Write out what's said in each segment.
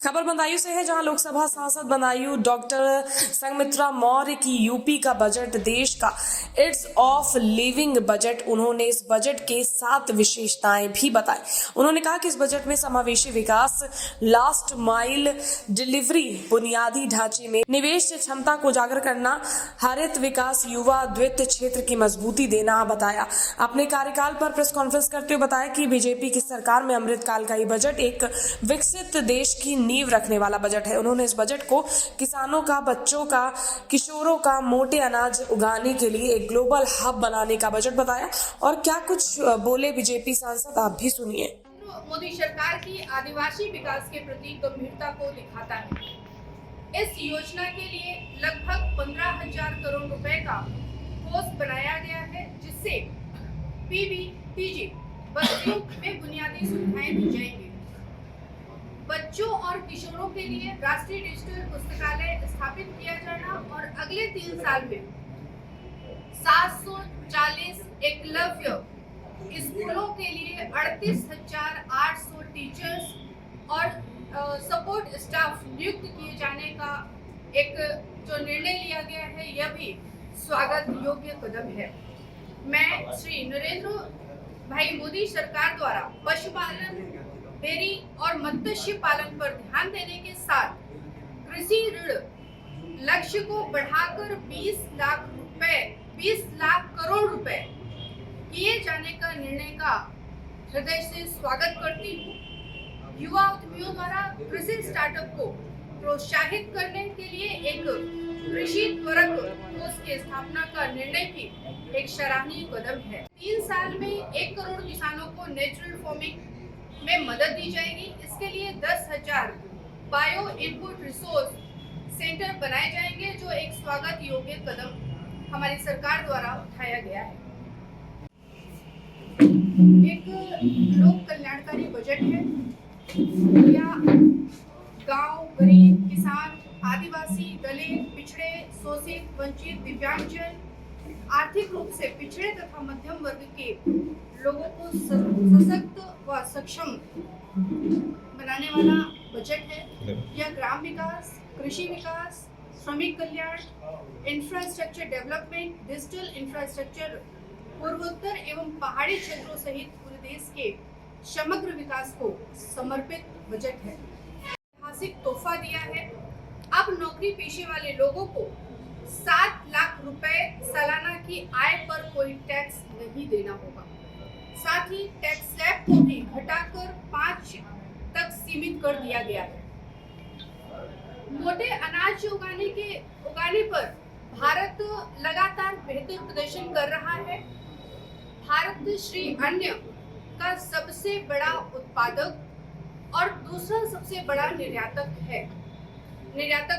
खबर बदायूं से है, जहां लोकसभा सांसद बदायूं डॉक्टर संघमित्रा मौर्य की यूपी का बजट देश का इट्स ऑफ लिविंग बजट। उन्होंने इस बजट के 7 विशेषताएं भी बताई। उन्होंने कहा कि इस बजट में समावेशी विकास, लास्ट माइल डिलीवरी, बुनियादी ढांचे में निवेश क्षमता को उजागर करना, हरित विकास, युवा द्वितीय क्षेत्र की मजबूती देना बताया। अपने कार्यकाल पर प्रेस कॉन्फ्रेंस करते हुए बताया कि बीजेपी की सरकार में अमृतकाल का ये बजट एक विकसित देश की नींव रखने वाला बजट है। उन्होंने इस बजट को किसानों का, बच्चों का, किशोरों का मोटे अनाज उगाने के लिए एक ग्लोबल हब बनाने का बजट बताया। और क्या कुछ बोले बीजेपी सांसद, आप भी सुनिए। मोदी सरकार की आदिवासी विकास के प्रति गंभीरता को दिखाता है। इस योजना के लिए लगभग 15,000 करोड़ रुपए का कोष बनाया गया है, जिससे पीबीटीजी बस्तियों में बुनियादी सुविधाएं दी जाएंगी। बच्चों और किशोरों के लिए राष्ट्रीय डिजिटल पुस्तकालय स्थापित किया जाना और अगले 3 साल में 740 एकलव्य स्कूलों के लिए 38,800 टीचर्स और सपोर्ट स्टाफ नियुक्त किए जाने का एक जो निर्णय लिया गया है, यह भी स्वागत योग्य कदम है। मैं श्री नरेंद्र भाई मोदी सरकार द्वारा पशुपालन, डेयरी और मत्स्य पालन पर ध्यान देने के साथ कृषि ऋण लक्ष्य को बढ़ाकर 20 लाख करोड़ रुपए किए जाने का निर्णय का हृदय से स्वागत करती हूँ। युवा उद्यमियों द्वारा कृषि स्टार्टअप को प्रोत्साहित करने के लिए एक कृषि त्वरक कोष की स्थापना का निर्णय भी एक सराहनीय कदम है। 3 साल में 1 करोड़ किसानों को नेचुरल फार्मिंग में मदद दी जाएगी। इसके लिए 10,000 बायो इनपुट रिसोर्स सेंटर बनाए जाएंगे, जो एक स्वागत योग्य कदम हमारी सरकार द्वारा उठाया गया है। एक लोक कल्याणकारी बजट है। या गांव, गरीब, किसान, आदिवासी, दलित, पिछड़े, शोषित, वंचित, दिव्यांगजन, आर्थिक रूप से पिछड़े तथा मध्यम वर्ग के लोगों को सशक्त व सक्षम बनाने वाला बजट है। यह ग्राम विकास, कृषि विकास, श्रमिक कल्याण, इंफ्रास्ट्रक्चर डेवलपमेंट, डिजिटल इंफ्रास्ट्रक्चर, पूर्वोत्तर एवं पहाड़ी क्षेत्रों सहित पूरे देश के समग्र विकास को समर्पित बजट है। ऐतिहासिक तोहफा दिया है। अब नौकरी पेशे वाले लोगों को 7 लाख रुपए सालाना की आय पर कोई टैक्स नहीं देना होगा। साथ ही टैक्स स्लैब को भी घटाकर 5 तक सीमित कर दिया गया है। मोटे अनाज उगाने पर भारत लगातार बेहतर प्रदर्शन कर रहा है। भारत श्री अन्न का सबसे बड़ा उत्पादक और दूसरा सबसे बड़ा निर्यातक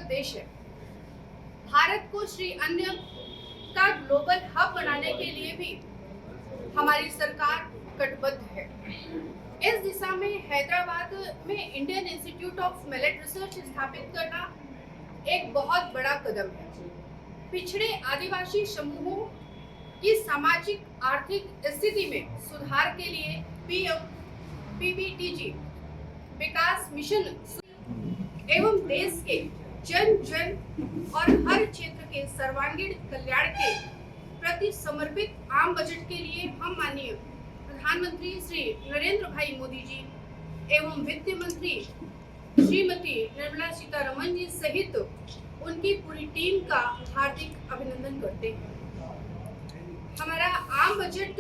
देश है। भारत को श्री अन्न का ग्लोबल हब बनाने के लिए भी हमारी सरकार कटिबद्ध है। इस दिशा में हैदराबाद में Indian institute of millet research स्थापित करना एक बहुत बड़ा कदम है। पिछड़े आदिवासी समूहों की सामाजिक आर्थिक स्थिति में सुधार के लिए पीबीटीजी विकास मिशन एवं देश के जन जन और हर क्षेत्र के सर्वांगीण कल्याण के प्रति समर्पित आम बजट के लिए हम माननीय प्रधानमंत्री श्री नरेंद्र भाई मोदी जी एवं वित्त मंत्री श्रीमती निर्मला सीतारमण जी सहित उनकी पूरी टीम का हार्दिक अभिनंदन करते हैं। हमारा आम बजट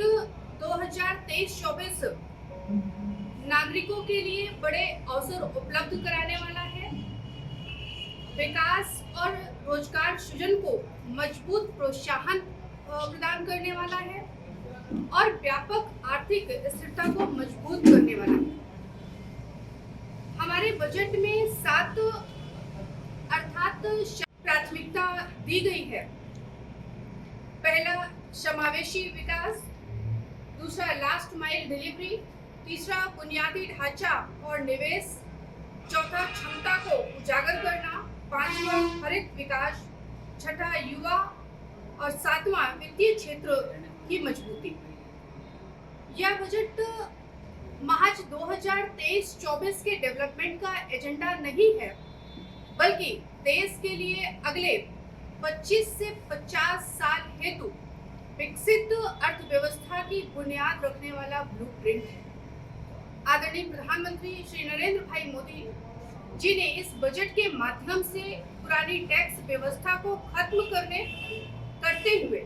2023-24 नागरिकों के लिए बड़े अवसर उपलब्ध कराने वाला है। विकास और रोजगार सृजन को मजबूत प्रोत्साहन प्रदान करने वाला है और व्यापक आर्थिक स्थिरता को मजबूत करने वाला है। हमारे बजट में 7 अर्थात प्राथमिकता दी गई है। पहला समावेशी विकास, दूसरा लास्ट माइल डिलीवरी, तीसरा बुनियादी ढांचा और निवेश, चौथा क्षमता को उजागर करना, 5वां हरित विकास, 6ठा युवा और 7वां वित्तीय क्षेत्र की मजबूती। यह बजट महज 2023-24 के डेवलपमेंट का एजेंडा नहीं है, बल्कि देश के लिए अगले 25 से 50 साल हेतु विकसित अर्थव्यवस्था की बुनियाद रखने वाला ब्लूप्रिंट है। आदरणीय प्रधानमंत्री श्री नरेंद्र भाई मोदी जी ने इस बजट के माध्यम से पुरानी टैक्स व्यवस्था को खत्म करते हुए